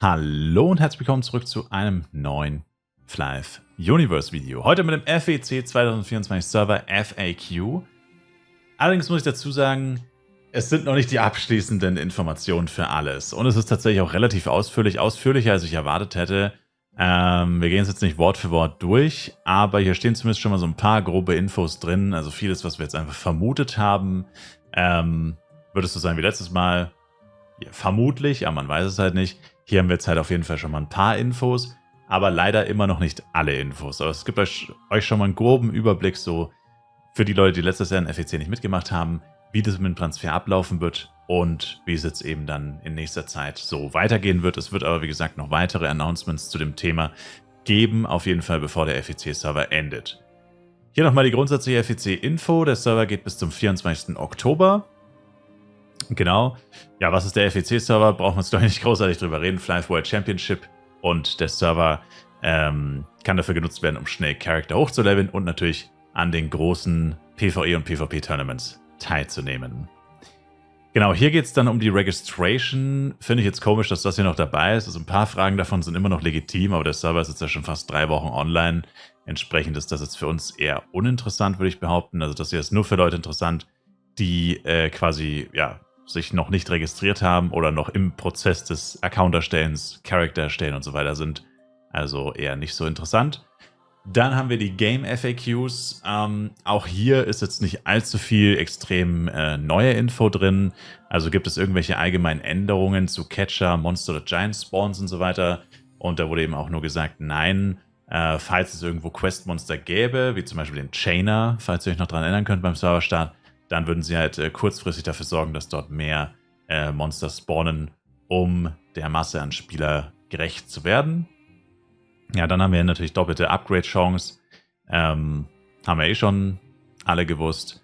Hallo und herzlich willkommen zurück zu einem neuen Flive Universe Video. Heute mit dem FEC 2024 Server FAQ. Allerdings muss ich dazu sagen, es sind noch nicht die abschließenden Informationen für alles. Und es ist tatsächlich auch relativ ausführlich, ausführlicher als ich erwartet hätte. Wir gehen es jetzt nicht Wort für Wort durch, aber hier stehen zumindest schon mal so ein paar grobe Infos drin. Also vieles, was wir jetzt einfach vermutet haben, wird es so sein wie letztes Mal. Ja, vermutlich, aber man weiß es halt nicht. Hier haben wir jetzt halt auf jeden Fall schon mal ein paar Infos, aber leider immer noch nicht alle Infos. Aber es gibt euch schon mal einen groben Überblick, so für die Leute, die letztes Jahr in FEC nicht mitgemacht haben, wie das mit dem Transfer ablaufen wird und wie es jetzt eben dann in nächster Zeit so weitergehen wird. Es wird aber, wie gesagt, noch weitere Announcements zu dem Thema geben, auf jeden Fall, bevor der FEC-Server endet. Hier nochmal die grundsätzliche FEC-Info. Der Server geht bis zum 24. Oktober. Genau. Ja, was ist der FEC-Server? Brauchen wir uns doch nicht großartig drüber reden. Flive World Championship. Und der Server kann dafür genutzt werden, um schnell Charakter hochzuleveln und natürlich an den großen PvE und PvP-Tournaments teilzunehmen. Genau, hier geht es dann um die Registration. Finde ich jetzt komisch, dass das hier noch dabei ist. Also ein paar Fragen davon sind immer noch legitim, aber der Server ist jetzt ja schon fast 3 Wochen online. Entsprechend ist das jetzt für uns eher uninteressant, würde ich behaupten. Also das hier ist nur für Leute interessant, die quasi, ja, sich noch nicht registriert haben oder noch im Prozess des Account-Erstellens, Character-Erstellen und so weiter sind. Also eher nicht so interessant. Dann haben wir die Game-FAQs. Auch hier ist jetzt nicht allzu viel extrem neue Info drin. Also gibt es irgendwelche allgemeinen Änderungen zu Catcher, Monster oder Giant Spawns und so weiter. Und da wurde eben auch nur gesagt, nein, falls es irgendwo Quest-Monster gäbe, wie zum Beispiel den Chainer, falls ihr euch noch daran erinnern könnt beim Serverstart, dann würden sie halt kurzfristig dafür sorgen, dass dort mehr Monster spawnen, um der Masse an Spieler gerecht zu werden. Ja, dann haben wir natürlich doppelte Upgrade-Chance. Haben wir eh schon alle gewusst.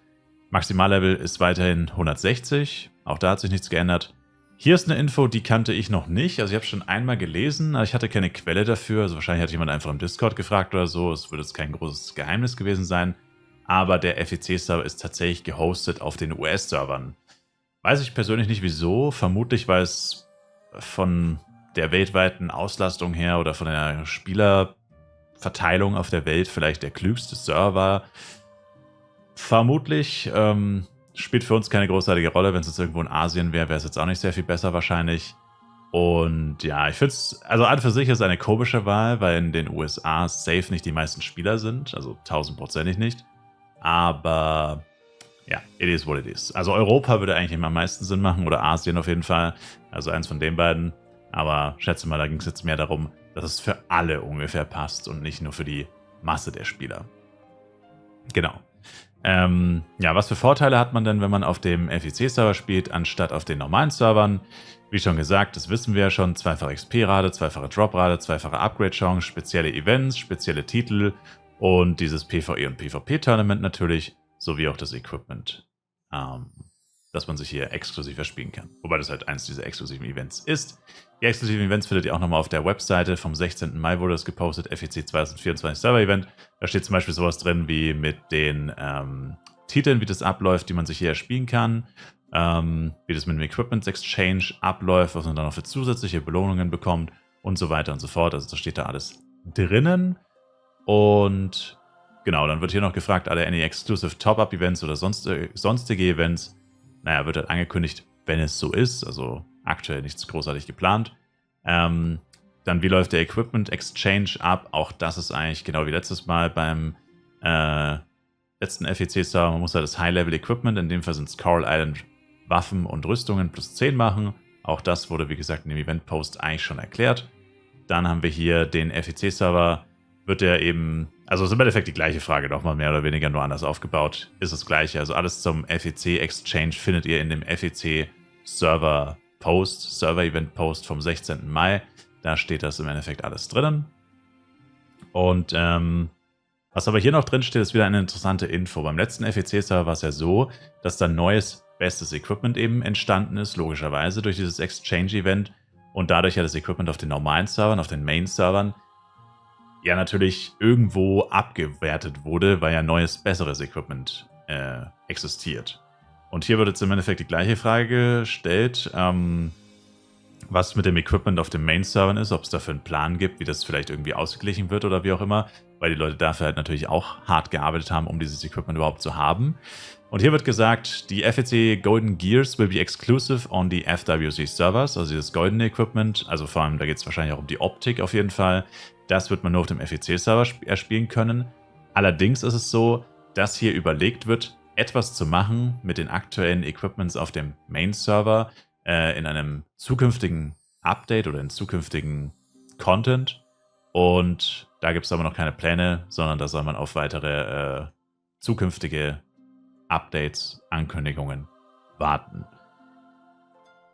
Maximallevel ist weiterhin 160. Auch da hat sich nichts geändert. Hier ist eine Info, die kannte ich noch nicht. Also ich habe es schon einmal gelesen, aber ich hatte keine Quelle dafür. Also wahrscheinlich hat jemand einfach im Discord gefragt oder so. Es würde jetzt kein großes Geheimnis gewesen sein. Aber der FEC-Server ist tatsächlich gehostet auf den US-Servern. Weiß ich persönlich nicht wieso. Vermutlich, weil es von der weltweiten Auslastung her oder von der Spielerverteilung auf der Welt vielleicht der klügste Server. Vermutlich spielt für uns keine großartige Rolle. Wenn es jetzt irgendwo in Asien wäre, wäre es jetzt auch nicht sehr viel besser wahrscheinlich. Und ja, ich finde es, also an für sich ist eine komische Wahl, weil in den USA safe nicht die meisten Spieler sind. Also 1000%ig nicht. Aber ja, it is what it is. Also Europa würde eigentlich immer am meisten Sinn machen oder Asien auf jeden Fall. Also eins von den beiden. Aber schätze mal, da ging es jetzt mehr darum, dass es für alle ungefähr passt und nicht nur für die Masse der Spieler. Genau. Ja, was für Vorteile hat man denn, wenn man auf dem FEC-Server spielt, anstatt auf den normalen Servern? Wie schon gesagt, das wissen wir ja schon, zweifache XP-Rate, zweifache Drop-Rate, zweifache Upgrade-Chance, spezielle Events, spezielle Titel und dieses PvE und PvP-Tournament natürlich, sowie auch das Equipment, dass man sich hier exklusiv erspielen kann. Wobei das halt eins dieser exklusiven Events ist. Die exklusiven Events findet ihr auch nochmal auf der Webseite. Vom 16. Mai wurde das gepostet, FEC 2024 Server-Event. Da steht zum Beispiel sowas drin wie mit den Titeln, wie das abläuft, die man sich hier erspielen kann. Wie das mit dem Equipment Exchange abläuft, was man dann noch für zusätzliche Belohnungen bekommt und so weiter und so fort. Also das steht da alles drinnen. Und genau, dann wird hier noch gefragt, alle any exclusive Top-Up-Events oder sonstige Events. Naja, wird halt angekündigt, wenn es so ist. Also aktuell nichts großartig geplant. Dann, wie läuft der Equipment Exchange ab? Auch das ist eigentlich genau wie letztes Mal beim letzten FEC-Server. Man muss halt das High-Level-Equipment, in dem Fall sind es Coral Island Waffen und Rüstungen plus 10 machen. Auch das wurde, wie gesagt, in dem Event-Post eigentlich schon erklärt. Dann haben wir hier den FEC-Server. Wird der eben, also ist im Endeffekt die gleiche Frage, nochmal mehr oder weniger nur anders aufgebaut, ist das gleiche. Also alles zum FEC Exchange findet ihr in dem FEC Server Post, Server Event Post vom 16. Mai. Da steht das im Endeffekt alles drinnen. Und was aber hier noch drin steht, ist wieder eine interessante Info. Beim letzten FEC Server war es ja so, dass da neues, bestes Equipment eben entstanden ist, logischerweise durch dieses Exchange Event. Und dadurch ja das Equipment auf den normalen Servern, auf den Main-Servern, ja natürlich irgendwo abgewertet wurde, weil ja neues, besseres Equipment existiert. Und hier wird jetzt im Endeffekt die gleiche Frage gestellt. was mit dem Equipment auf dem Main-Servern ist, ob es dafür einen Plan gibt, wie das vielleicht irgendwie ausgeglichen wird oder wie auch immer, weil die Leute dafür halt natürlich auch hart gearbeitet haben, um dieses Equipment überhaupt zu haben. Und hier wird gesagt, die FEC Golden Gears will be exclusive on the FWC Servers, also dieses goldene Equipment, also vor allem, da geht es wahrscheinlich auch um die Optik auf jeden Fall. Das wird man nur auf dem FEC-Server erspielen können. Allerdings ist es so, dass hier überlegt wird, etwas zu machen mit den aktuellen Equipments auf dem Main-Server in einem zukünftigen Update oder in zukünftigen Content. Und da gibt es aber noch keine Pläne, sondern da soll man auf weitere zukünftige Updates, Ankündigungen warten.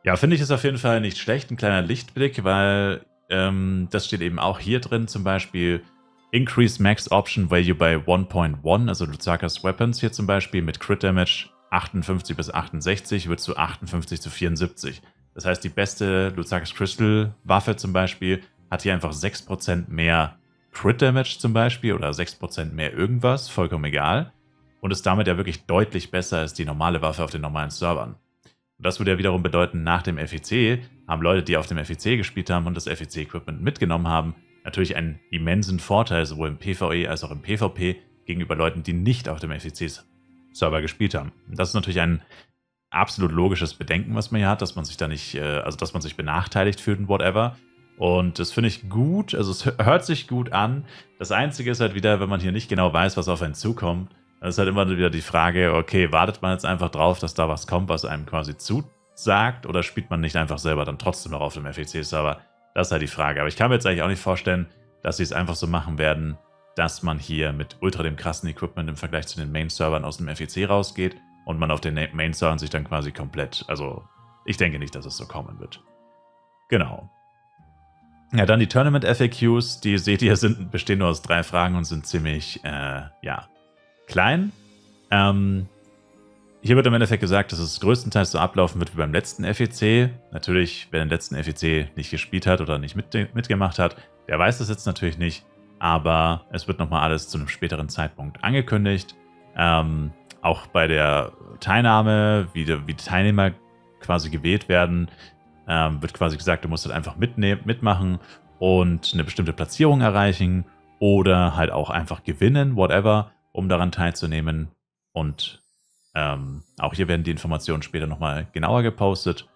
Ja, finde ich es auf jeden Fall nicht schlecht, ein kleiner Lichtblick, weil das steht eben auch hier drin, zum Beispiel Increase Max Option Value by 1.1, also Lucakas Weapons hier zum Beispiel mit Crit Damage 58 bis 68 wird zu 58 zu 74. Das heißt, die beste Lucakas Crystal Waffe zum Beispiel hat hier einfach 6% mehr Crit Damage zum Beispiel oder 6% mehr irgendwas, vollkommen egal. Und ist damit ja wirklich deutlich besser als die normale Waffe auf den normalen Servern. Und das würde ja wiederum bedeuten, nach dem FEC haben Leute, die auf dem FEC gespielt haben und das FEC-Equipment mitgenommen haben, natürlich einen immensen Vorteil, sowohl im PvE als auch im PvP, gegenüber Leuten, die nicht auf dem FEC-Server gespielt haben. Und das ist natürlich ein absolut logisches Bedenken, was man hier hat, dass man sich da nicht, also dass man sich benachteiligt fühlt und whatever. Und das finde ich gut, also es hört sich gut an. Das Einzige ist halt wieder, wenn man hier nicht genau weiß, was auf einen zukommt, dann ist halt immer wieder die Frage, okay, wartet man jetzt einfach drauf, dass da was kommt, was einem quasi zusagt, oder spielt man nicht einfach selber dann trotzdem noch auf dem FEC-Server? Das ist halt die Frage. Aber ich kann mir jetzt eigentlich auch nicht vorstellen, dass sie es einfach so machen werden, dass man hier mit ultra dem krassen Equipment im Vergleich zu den Main-Servern aus dem FEC rausgeht und man auf den Main-Servern sich dann quasi komplett, also ich denke nicht, dass es so kommen wird. Genau. Ja, dann die Tournament-FAQs, die seht ihr, bestehen nur aus 3 Fragen und sind ziemlich, ja, klein. Hier wird im Endeffekt gesagt, dass es größtenteils so ablaufen wird wie beim letzten FEC. Natürlich, wer den letzten FEC nicht gespielt hat oder nicht mitgemacht hat, der weiß das jetzt natürlich nicht. Aber es wird nochmal alles zu einem späteren Zeitpunkt angekündigt. Auch bei der Teilnahme, wie die Teilnehmer quasi gewählt werden, wird quasi gesagt, du musst halt einfach mitmachen und eine bestimmte Platzierung erreichen oder halt auch einfach gewinnen, whatever, um daran teilzunehmen. Und auch hier werden die Informationen später nochmal genauer gepostet.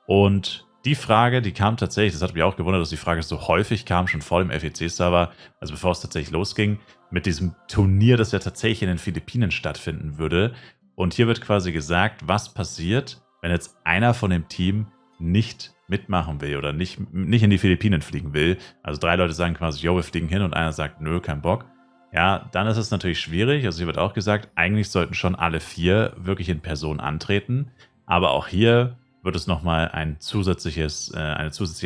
Und die Frage, die kam tatsächlich, das hat mich auch gewundert, dass die Frage so häufig kam, schon vor dem FEC-Server, also bevor es tatsächlich losging, mit diesem Turnier, das ja tatsächlich in den Philippinen stattfinden würde. Und hier wird quasi gesagt, was passiert, wenn jetzt einer von dem Team nicht mitmachen will oder nicht in die Philippinen fliegen will. Also 3 Leute sagen quasi, yo, wir fliegen hin und einer sagt, nö, kein Bock. Ja, dann ist es natürlich schwierig. Also hier wird auch gesagt, eigentlich sollten schon alle 4 wirklich in Person antreten. Aber auch hier wird es nochmal eine zusätzliche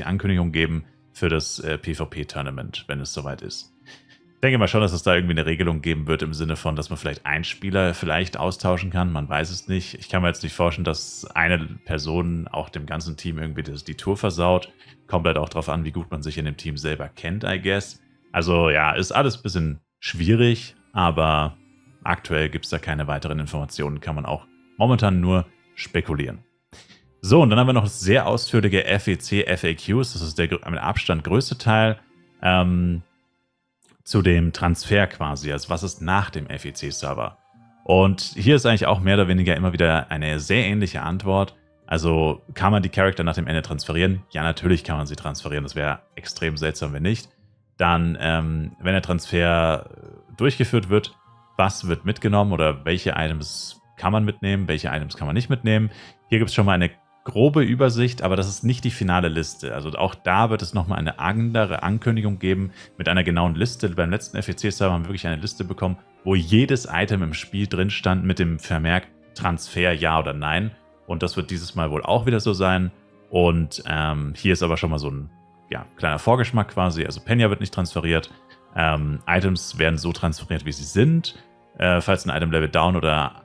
Ankündigung geben für das PvP-Tournament, wenn es soweit ist. Ich denke mal schon, dass es da irgendwie eine Regelung geben wird im Sinne von, dass man vielleicht einen Spieler vielleicht austauschen kann. Man weiß es nicht. Ich kann mir jetzt nicht vorstellen, dass eine Person auch dem ganzen Team irgendwie die Tour versaut. Kommt halt auch darauf an, wie gut man sich in dem Team selber kennt, I guess. Also ja, ist alles ein bisschen schwierig, aber aktuell gibt es da keine weiteren Informationen, kann man auch momentan nur spekulieren. So, und dann haben wir noch sehr ausführliche FEC-FAQs, das ist der mit Abstand größte Teil, zu dem Transfer quasi, also was ist nach dem FEC-Server. Und hier ist eigentlich auch mehr oder weniger immer wieder eine sehr ähnliche Antwort. Also kann man die Charakter nach dem Ende transferieren? Ja, natürlich kann man sie transferieren, das wäre extrem seltsam, wenn nicht. Dann, wenn der Transfer durchgeführt wird, was wird mitgenommen oder welche Items kann man mitnehmen, welche Items kann man nicht mitnehmen. Hier gibt es schon mal eine grobe Übersicht, aber das ist nicht die finale Liste. Also auch da wird es nochmal eine andere Ankündigung geben mit einer genauen Liste. Beim letzten FEC-Server haben wir wirklich eine Liste bekommen, wo jedes Item im Spiel drin stand mit dem Vermerk Transfer ja oder nein. Und das wird dieses Mal wohl auch wieder so sein. Und hier ist aber schon mal so ein kleiner Vorgeschmack quasi. Also Penya wird nicht transferiert. Items werden so transferiert, wie sie sind. Falls ein Item Level Down oder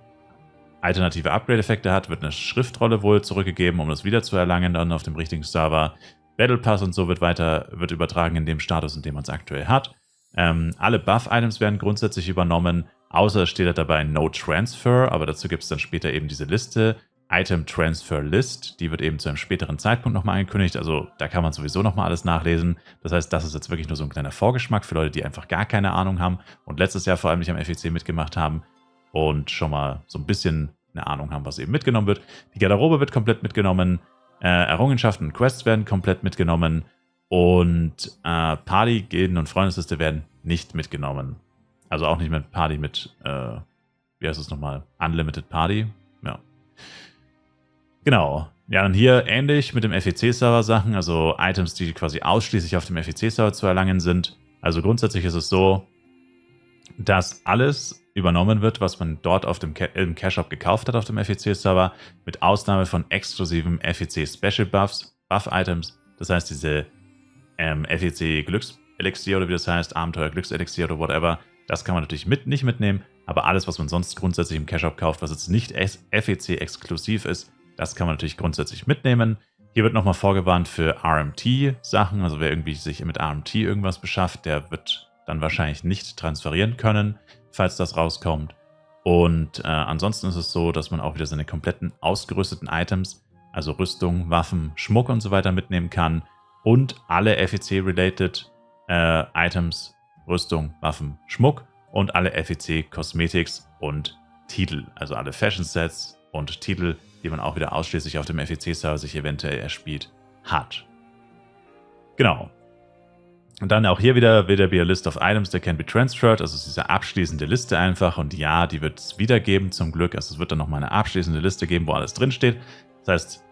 alternative Upgrade-Effekte hat, wird eine Schriftrolle wohl zurückgegeben, um das wiederzuerlangen dann auf dem richtigen Server. Battle Pass und so wird übertragen in dem Status, in dem man es aktuell hat. Alle Buff-Items werden grundsätzlich übernommen, außer es steht halt dabei No Transfer, aber dazu gibt es dann später eben diese Liste, Item Transfer List. Die wird eben zu einem späteren Zeitpunkt nochmal angekündigt. Also da kann man sowieso nochmal alles nachlesen. Das heißt, das ist jetzt wirklich nur so ein kleiner Vorgeschmack für Leute, die einfach gar keine Ahnung haben und letztes Jahr vor allem nicht am FEC mitgemacht haben und schon mal so ein bisschen eine Ahnung haben, was eben mitgenommen wird. Die Garderobe wird komplett mitgenommen. Errungenschaften und Quests werden komplett mitgenommen. Und Party, Gilden und Freundesliste werden nicht mitgenommen. Also auch nicht mit Party mit, wie heißt es nochmal? Unlimited Party. Ja. Genau. Ja, dann hier ähnlich mit dem FEC-Server Sachen, also Items, die quasi ausschließlich auf dem FEC-Server zu erlangen sind. Also grundsätzlich ist es so, dass alles übernommen wird, was man dort auf dem im Cash-Shop gekauft hat auf dem FEC-Server, mit Ausnahme von exklusiven FEC-Special Buffs, Buff-Items. Das heißt, diese FEC-Glückselixier oder wie das heißt, Abenteuer-Glückselixier oder whatever, das kann man natürlich nicht mitnehmen, aber alles, was man sonst grundsätzlich im Cash-Shop kauft, was jetzt nicht FEC-exklusiv ist, das kann man natürlich grundsätzlich mitnehmen. Hier wird nochmal vorgewarnt für RMT-Sachen, also wer irgendwie sich mit RMT irgendwas beschafft, der wird dann wahrscheinlich nicht transferieren können, falls das rauskommt. Und ansonsten ist es so, dass man auch wieder seine kompletten ausgerüsteten Items, also Rüstung, Waffen, Schmuck und so weiter mitnehmen kann und alle FEC-related Items, Rüstung, Waffen, Schmuck und alle FEC-Cosmetics und Titel, also alle Fashion-Sets und Titel, die man auch wieder ausschließlich auf dem FEC-Server sich eventuell erspielt hat. Genau. Und dann auch hier wieder will der be a list of items that can be transferred, also diese abschließende Liste einfach. Und ja, die wird es wieder geben zum Glück. Also es wird dann nochmal eine abschließende Liste geben, wo alles drinsteht. Das heißt,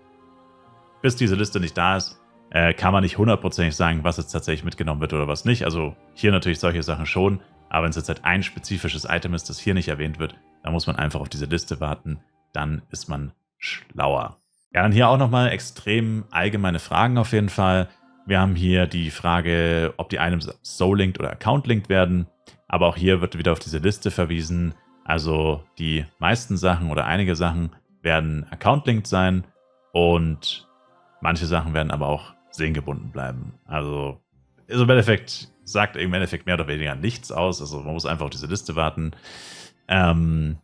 bis diese Liste nicht da ist, kann man nicht hundertprozentig sagen, was jetzt tatsächlich mitgenommen wird oder was nicht. Also hier natürlich solche Sachen schon. Aber wenn es jetzt halt ein spezifisches Item ist, das hier nicht erwähnt wird, dann muss man einfach auf diese Liste warten. Dann ist man schlauer. Ja, dann hier auch nochmal extrem allgemeine Fragen auf jeden Fall. Wir haben hier die Frage, ob die Items Soul-linked oder Account-linked werden. Aber auch hier wird wieder auf diese Liste verwiesen. Also die meisten Sachen oder einige Sachen werden Account-linked sein und manche Sachen werden aber auch sehengebunden bleiben. Also im Endeffekt sagt im Endeffekt mehr oder weniger nichts aus. Also man muss einfach auf diese Liste warten. Kann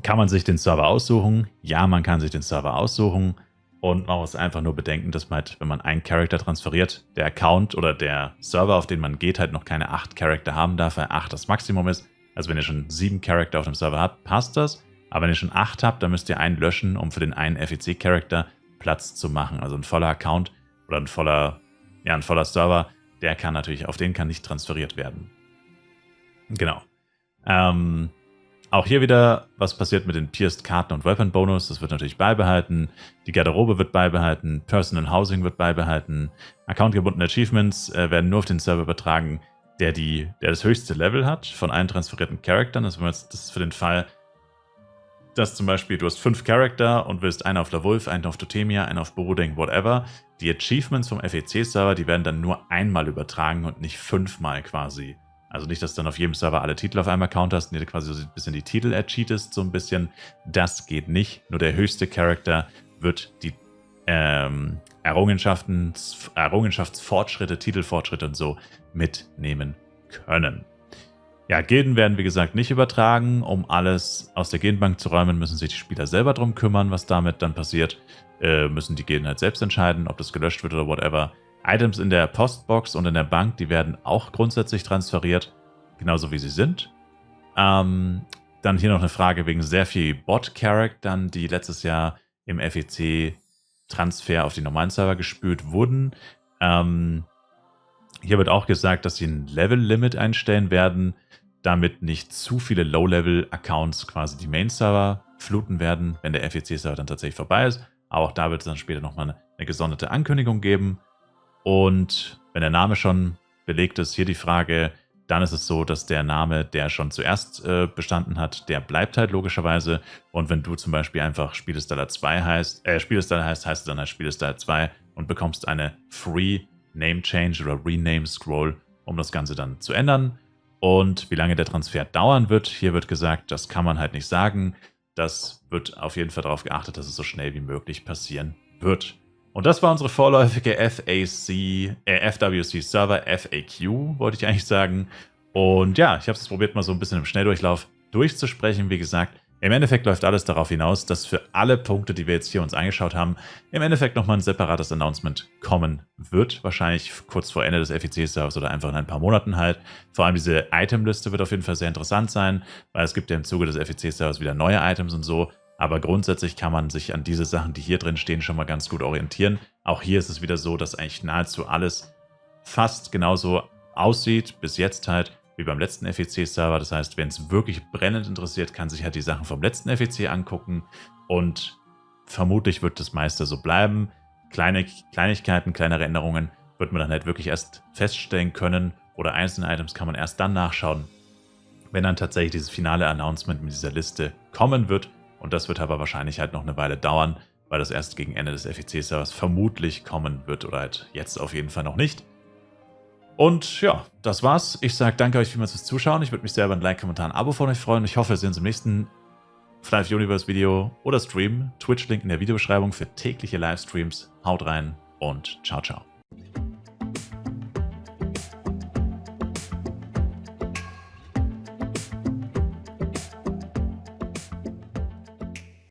man sich den Server aussuchen? Ja, man kann sich den Server aussuchen. Und man muss einfach nur bedenken, dass man halt, wenn man einen Charakter transferiert, der Account oder der Server, auf den man geht, halt noch keine 8 Charakter haben darf, weil 8 das Maximum ist. Also wenn ihr schon 7 Charakter auf dem Server habt, passt das. Aber wenn ihr schon 8 habt, dann müsst ihr einen löschen, um für den einen FEC-Charakter Platz zu machen. Also ein voller Account oder ein voller Server, der kann natürlich, auf den kann nicht transferiert werden. Genau. Auch hier wieder, was passiert mit den Pierced Karten und Weapon Bonus, das wird natürlich beibehalten. Die Garderobe wird beibehalten, Personal Housing wird beibehalten. Accountgebundene Achievements werden nur auf den Server übertragen, der das höchste Level hat von allen transferierten Charaktern. Das ist für den Fall, dass zum Beispiel du hast 5 Charakter und willst einen auf La Wolf, einen auf Totemia, einen auf Borodeng, whatever. Die Achievements vom FEC-Server, die werden dann nur einmal übertragen und nicht 5-mal quasi. Also nicht, dass dann auf jedem Server alle Titel auf einmal counterst und dir quasi so ein bisschen die Titel ercheatest, so ein bisschen. Das geht nicht. Nur der höchste Charakter wird die Errungenschaftsfortschritte, Titelfortschritte und so mitnehmen können. Ja, Gilden werden wie gesagt nicht übertragen. Um alles aus der Gildenbank zu räumen, müssen sich die Spieler selber drum kümmern, was damit dann passiert. Müssen die Gilden halt selbst entscheiden, ob das gelöscht wird oder whatever. Items in der Postbox und in der Bank, die werden auch grundsätzlich transferiert, genauso wie sie sind. Dann hier noch eine Frage wegen sehr viel Bot-Charaktern, die letztes Jahr im FEC-Transfer auf die normalen Server gespült wurden. Hier wird auch gesagt, dass sie ein Level-Limit einstellen werden, damit nicht zu viele Low-Level-Accounts quasi die Main-Server fluten werden, wenn der FEC-Server dann tatsächlich vorbei ist. Aber auch da wird es dann später nochmal eine gesonderte Ankündigung geben. Und wenn der Name schon belegt ist, hier die Frage, dann ist es so, dass der Name, der schon zuerst bestanden hat, der bleibt halt logischerweise. Und wenn du zum Beispiel einfach Spielesteller 2 heißt, Spielesteller heißt du dann halt Spielesteller 2 und bekommst eine Free Name Change oder Rename Scroll, um das Ganze dann zu ändern. Und wie lange der Transfer dauern wird, hier wird gesagt, das kann man halt nicht sagen. Das wird auf jeden Fall darauf geachtet, dass es so schnell wie möglich passieren wird. Und das war unsere vorläufige FWC Server FAQ, wollte ich eigentlich sagen. Und ja, ich habe es probiert, mal so ein bisschen im Schnelldurchlauf durchzusprechen. Wie gesagt, Im Endeffekt läuft alles darauf hinaus, dass für alle Punkte, die wir jetzt hier uns angeschaut haben, im Endeffekt nochmal ein separates Announcement kommen wird. Wahrscheinlich kurz vor Ende des FEC-Servers oder einfach in ein paar Monaten halt. Vor allem diese Itemliste wird auf jeden Fall sehr interessant sein, weil es gibt ja im Zuge des FEC-Servers wieder neue Items und so. Aber grundsätzlich kann man sich an diese Sachen, die hier drin stehen, schon mal ganz gut orientieren. Auch hier ist es wieder so, dass eigentlich nahezu alles fast genauso aussieht, bis jetzt halt, wie beim letzten FEC-Server. Das heißt, wenn es wirklich brennend interessiert, kann sich halt die Sachen vom letzten FEC angucken und vermutlich wird das meiste so bleiben. Kleinigkeiten, kleinere Änderungen wird man dann halt wirklich erst feststellen können oder einzelne Items kann man erst dann nachschauen, wenn dann tatsächlich dieses finale Announcement mit dieser Liste kommen wird. Und das wird aber wahrscheinlich halt noch eine Weile dauern, weil das erst gegen Ende des FEC-Servers vermutlich kommen wird oder halt jetzt auf jeden Fall noch nicht. Und ja, das war's. Ich sage danke euch vielmals fürs Zuschauen. Ich würde mich sehr über ein Like, Kommentar, ein Abo von euch freuen. Ich hoffe, wir sehen uns im nächsten Flive Universe Video oder Stream. Twitch-Link in der Videobeschreibung für tägliche Livestreams. Haut rein und ciao, ciao.